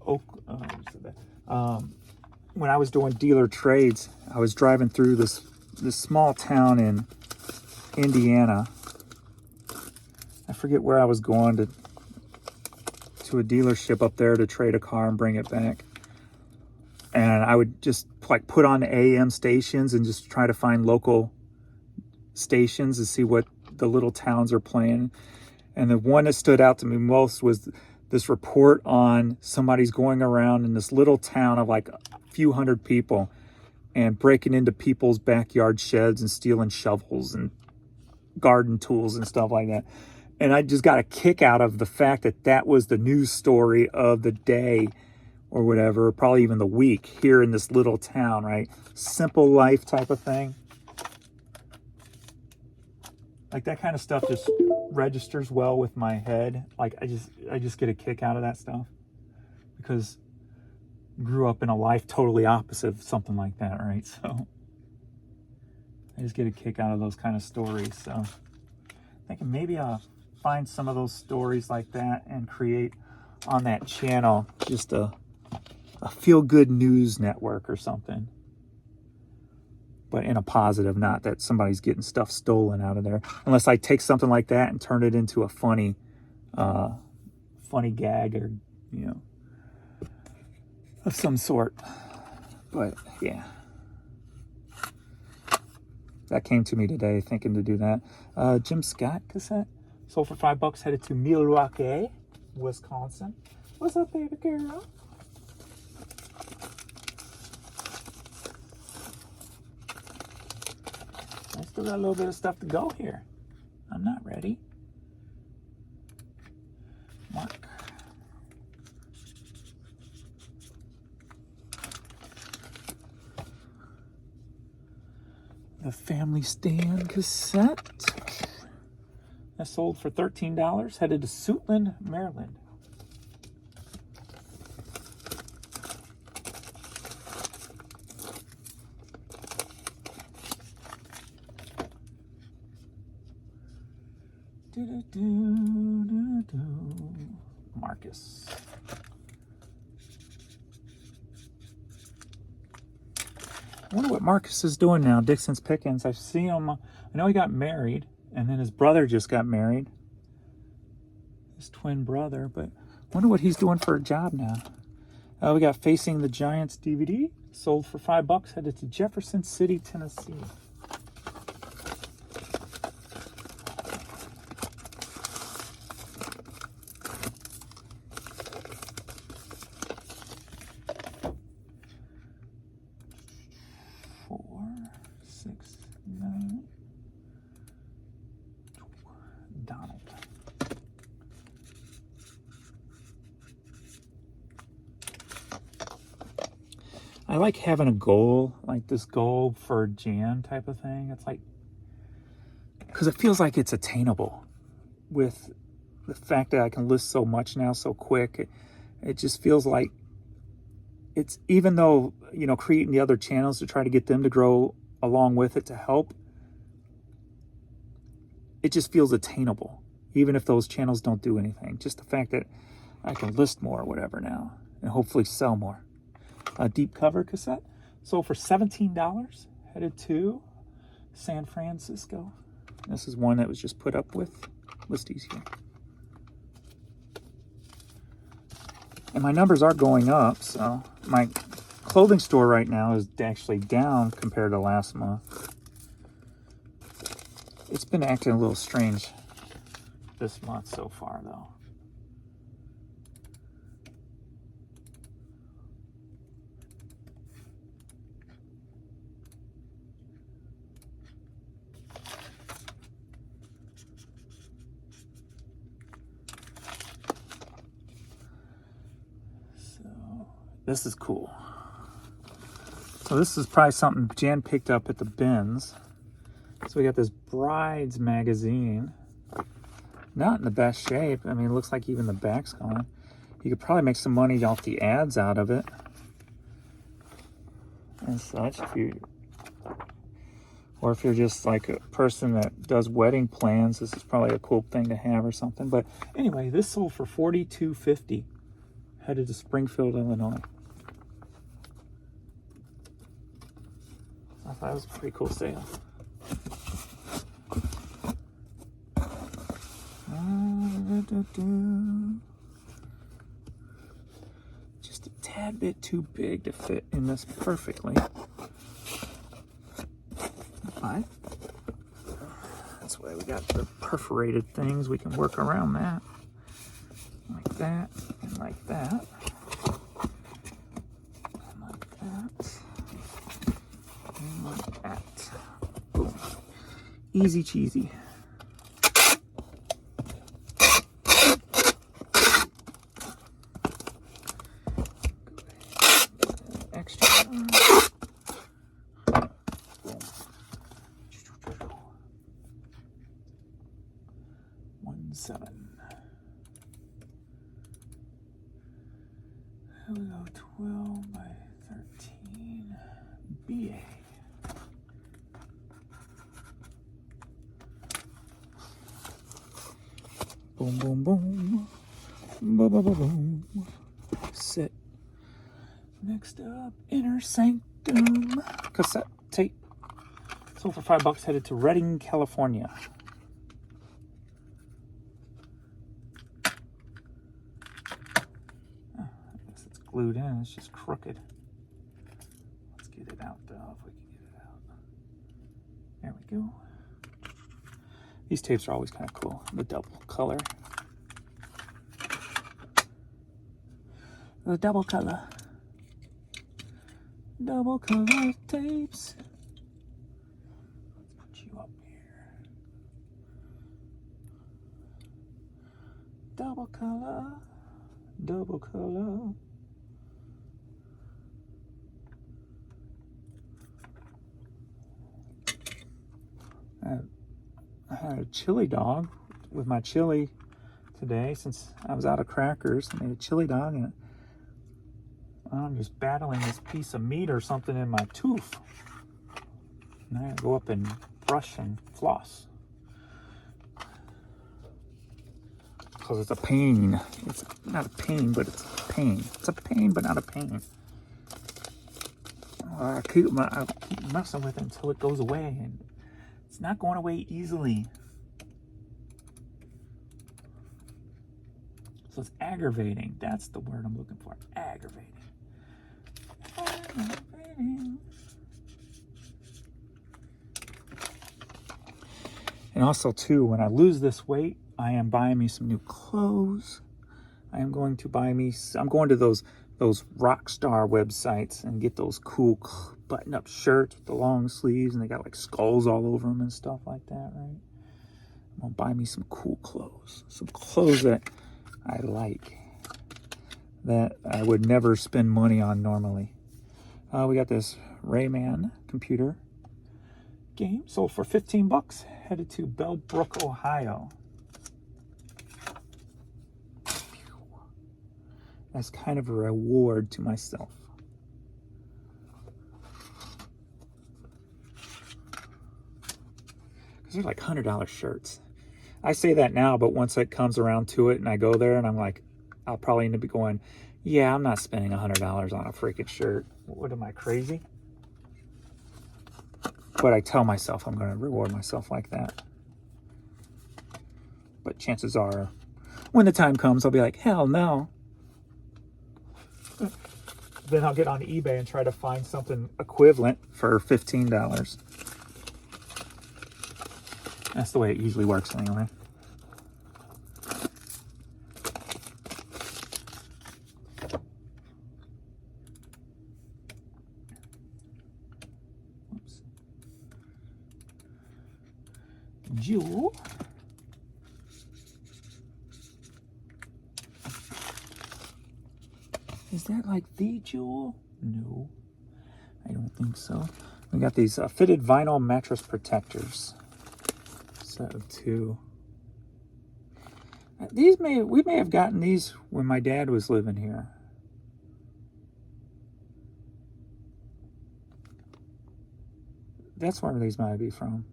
when I was doing dealer trades, I was driving through this small town in Indiana. I forget where I was going to a dealership up there to trade a car and bring it back. And I would just like put on AM stations and just try to find local stations and see what the little towns are playing. And the one that stood out to me most was this report on somebody's going around in this little town of like a few hundred people and breaking into people's backyard sheds and stealing shovels and garden tools and stuff like that. And I just got a kick out of the fact that that was the news story of the day or whatever, probably even the week here in this little town, right? Simple life type of thing. Like that kind of stuff just registers well with my head. Like I just get a kick out of that stuff because I grew up in a life totally opposite of something like that, right? So I just get a kick out of those kind of stories. So thinking maybe I'll find some of those stories like that and create on that channel just a feel-good news network or something. But in a positive, not that somebody's getting stuff stolen out of there. Unless I take something like that and turn it into a funny gag or, you know, of some sort. But yeah. That came to me today, thinking to do that. Jim Scott cassette. Sold for $5, headed to Milwaukee, Wisconsin. What's up, baby girl? I still got a little bit of stuff to go here. I'm not ready. Mark. The Family Stand cassette. That sold for $13, headed to Suitland, Maryland. Marcus. I wonder what Marcus is doing now, Dixon's Pickens. I've seen him. I know he got married, and then his brother just got married. His twin brother, but I wonder what he's doing for a job now. We got Facing the Giants DVD, sold for $5, headed to Jefferson City, Tennessee. Donald. I like having a goal, like this goal for Jan type of thing. It's like, because it feels like it's attainable with the fact that I can list so much now so quick. It just feels like it's, even though, you know, creating the other channels to try to get them to grow along with it to help, it just feels attainable, even if those channels don't do anything. Just the fact that I can list more or whatever now and hopefully sell more. A deep cover cassette sold for $17, headed to San Francisco. This is one that was just put up with listies here. And my numbers are going up, so my clothing store right now is actually down compared to last month. It's been acting a little strange this month so far, though. So, this is cool. So this is probably something Jan picked up at the bins. So we got this Brides magazine. Not in the best shape. I mean, it looks like even the back's gone. You could probably make some money off the ads out of it and such. Or if you're just like a person that does wedding plans, this is probably a cool thing to have or something. But anyway, this sold for $42.50, headed to Springfield, Illinois. I thought it was a pretty cool sale. Just a tad bit too big to fit in this perfectly. But that's why we got the perforated things. We can work around that. Like that, and like that. And like that. And like that. Boom. Easy cheesy. 7. Here we go, 12 by 13. BA. Boom, boom, boom. Boom, boom, boom, boom. Sit. Next up, Inner Sanctum cassette tape. Sold for $5, headed to Redding, California. Oh, I guess it's glued in, it's just crooked. Let's get it out though, if we can get it out. There we go. These tapes are always kind of cool, the double color. The double color. Double color tapes. Let's put you up here. Double color. Double color. I had a chili dog with my chili today since I was out of crackers. I made a chili dog and I'm just battling this piece of meat or something in my tooth. And I gotta go up and brush and floss. Because it's a pain. It's not a pain, but it's a pain. It's a pain, but not a pain. I keep messing with it until it goes away. And it's not going away easily. So it's aggravating. That's the word I'm looking for. Aggravating. And also too, when I lose this weight, I am buying me some new clothes. I am going to buy me, I'm going to those Rockstar websites and get those cool button-up shirts with the long sleeves and they got like skulls all over them and stuff like that, right? I'm gonna buy me some cool clothes. Some clothes that I like, that I would never spend money on normally. We got this Rayman computer game, sold for $15, headed to Bellbrook, Ohio. As kind of a reward to myself. Because they're like $100 shirts. I say that now, but once it comes around to it and I go there and I'm like, I'll probably end up going, yeah, I'm not spending $100 on a freaking shirt. What am I, crazy? But I tell myself I'm going to reward myself like that. But chances are, when the time comes, I'll be like, hell no. Then I'll get on eBay and try to find something equivalent for $15. That's the way it usually works anyway. Oops. Jewel. Is that like the Jewel? No, I don't think so. We got these fitted vinyl mattress protectors. Set of 2. We may have gotten these when my dad was living here. That's where these might be from.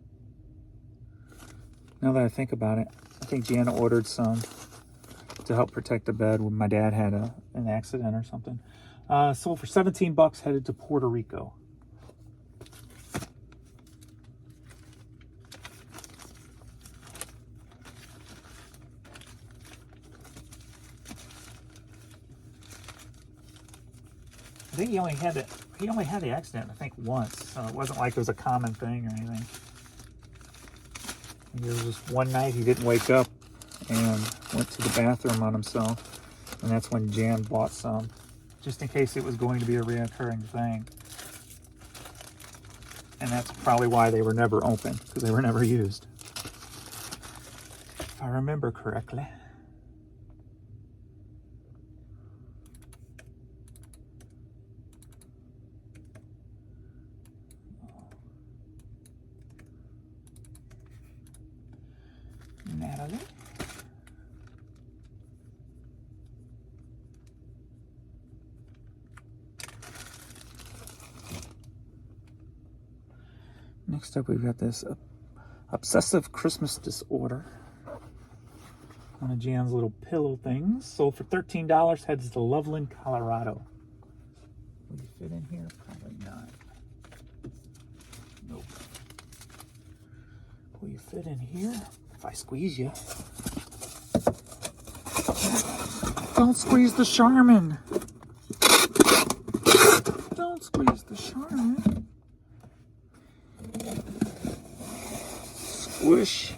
Now that I think about it, I think Jana ordered some to help protect the bed when my dad had an accident or something. Sold for $17, headed to Puerto Rico. I think he only had the accident, I think, once. So it wasn't like it was a common thing or anything. It was just one night he didn't wake up and went to the bathroom on himself. And that's when Jan bought some, just in case it was going to be a reoccurring thing. And that's probably why they were never opened, because they were never used. If I remember correctly. Natalie. Next up, we've got this obsessive Christmas disorder. One of Jan's little pillow things. Sold for $13. Heads to Loveland, Colorado. Will you fit in here? Probably not. Nope. Will you fit in here? If I squeeze you. Don't squeeze the Charmin. Don't squeeze the Charmin. Squish.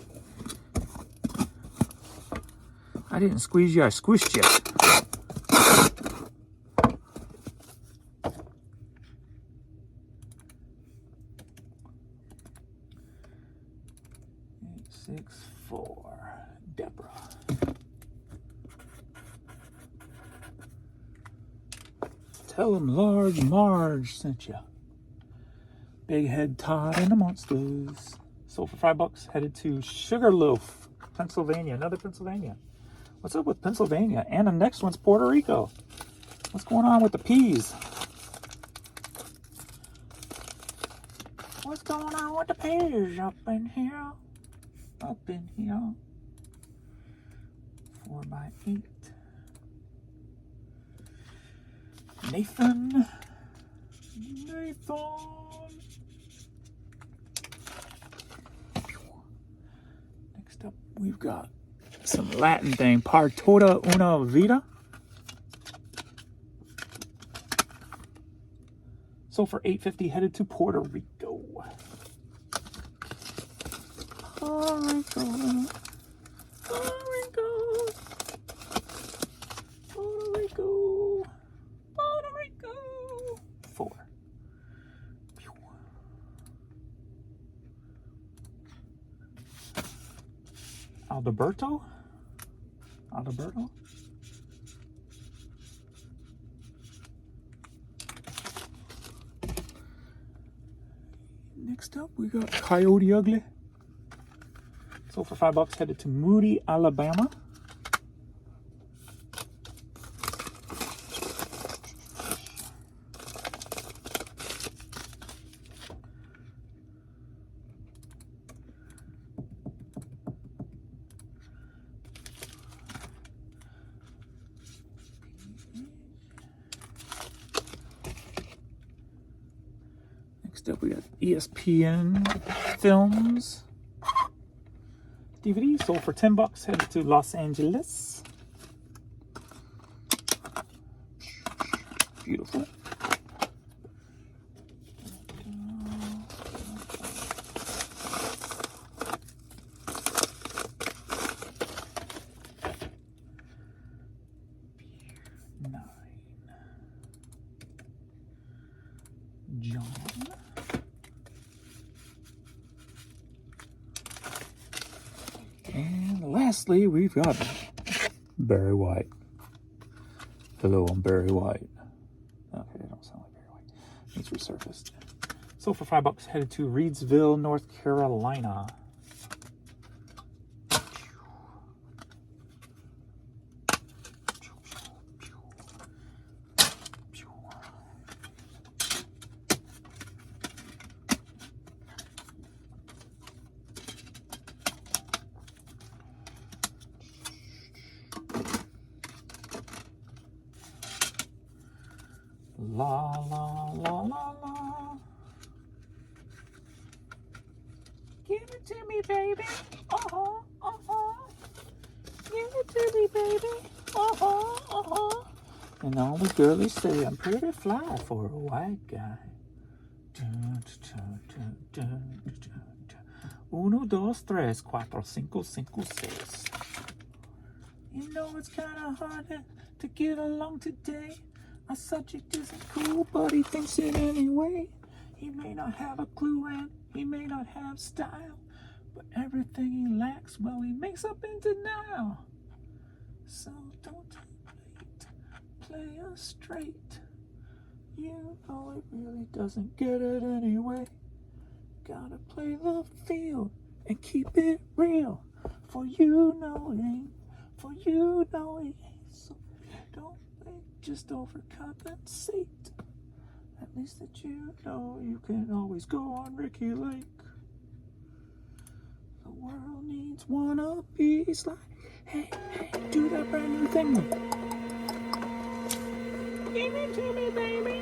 I didn't squeeze you, I squished you. Eight, 6, 4. Deborah. Tell him Large Marge sent you. Big Head Todd and the Monsters. Sold for $5. Headed to Sugarloaf, Pennsylvania. Another Pennsylvania. What's up with Pennsylvania? And the next one's Puerto Rico. What's going on with the peas? What's going on with the peas up in here? Up in here. 4x8. Nathan. Next up, we've got some Latin thing. Par toda una vida. So for $8.50, headed to Puerto Rico. Puerto Rico. Puerto Rico. Puerto Rico. Puerto Rico. 4. Alberto? Next up, we got Coyote Ugly. Sold for $5, headed to Moody, Alabama. Next up, we got ESPN Films DVD. Sold for $10. Headed to Los Angeles. Beautiful. John. And lastly, we've got Barry White. Hello, I'm Barry White. Okay, they don't sound like Barry White. It's resurfaced. So for $5, headed to Reidsville, North Carolina. La la la la la. Give it to me, baby. Uh-huh, uh-huh. Give it to me, baby. Uh-huh, uh-huh. And all the girlies say I'm pretty fly for a white guy. Dun, dun, dun, dun, dun, dun. 1, 2, 3, 4, 5, 6. You know it's kind of hard to get along today. Our subject isn't cool, but he thinks it anyway. He may not have a clue and he may not have style, but everything he lacks, well, he makes up in denial. So don't play us straight. You know it really doesn't get it anyway. Gotta play the field and keep it real. For you know it ain't. For you know it ain't. So don't just overcompensate. At least that you know you can always go on Ricky Lake. world needs one of these. Like, hey, hey, do that brand new thing. Give it to me, baby.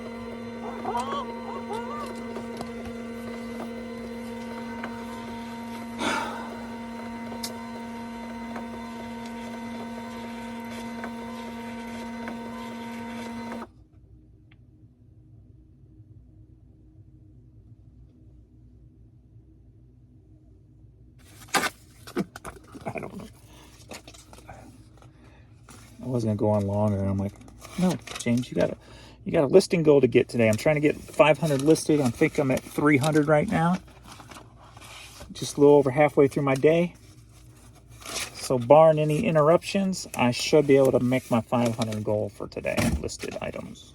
I don't know. I was gonna go on longer, and I'm like, no, James, you got a listing goal to get today. I'm trying to get 500 listed. I think I'm at 300 right now. Just a little over halfway through my day. So barring any interruptions, I should be able to make my 500 goal for today. Listed items.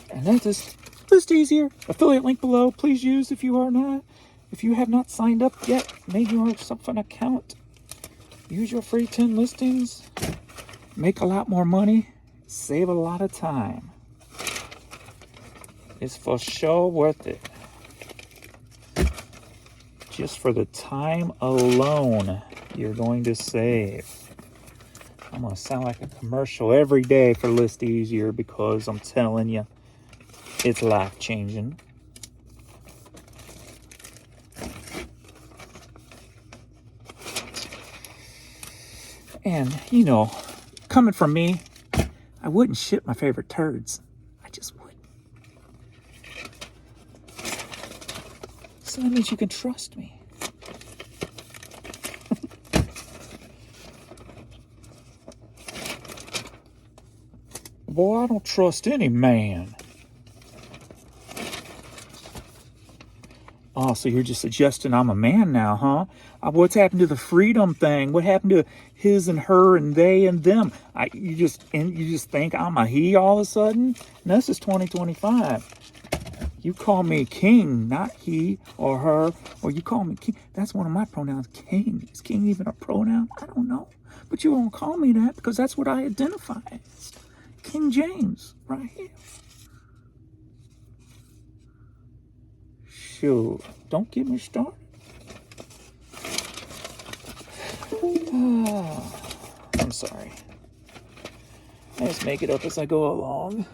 And that is just easier. Affiliate link below. Please use if you have not signed up yet. Make yourself an account. Use your free 10 listings. Make a lot more money. Save a lot of time. It's for sure worth it. Just for the time alone, you're going to save. I'm going to sound like a commercial every day for List Easier because I'm telling you, it's life-changing. And, you know, coming from me, I wouldn't ship my favorite turds. I just wouldn't. So that means you can trust me. Boy, I don't trust any man. Oh, so you're just suggesting I'm a man now, huh? What's happened to the freedom thing? What happened to his and her and they and them? You just think I'm a he all of a sudden? And this is 2025. You call me king, not he or her, or you call me king. That's one of my pronouns, king. Is king even a pronoun? I don't know. But you won't call me that because that's what I identify as. King James, right here. Sure, don't get me started. I'm sorry. I just make it up as I go along.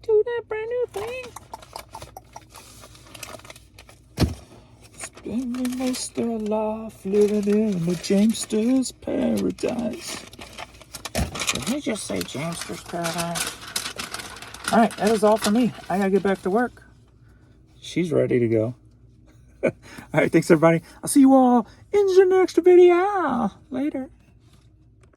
Do that brand new thing. Spending most of their life living in the Jamster's paradise. Did he just say Jamster's paradise? All right, that is all for me. I gotta get back to work. She's ready to go. All right, thanks everybody. I'll see you all in the next video. Later.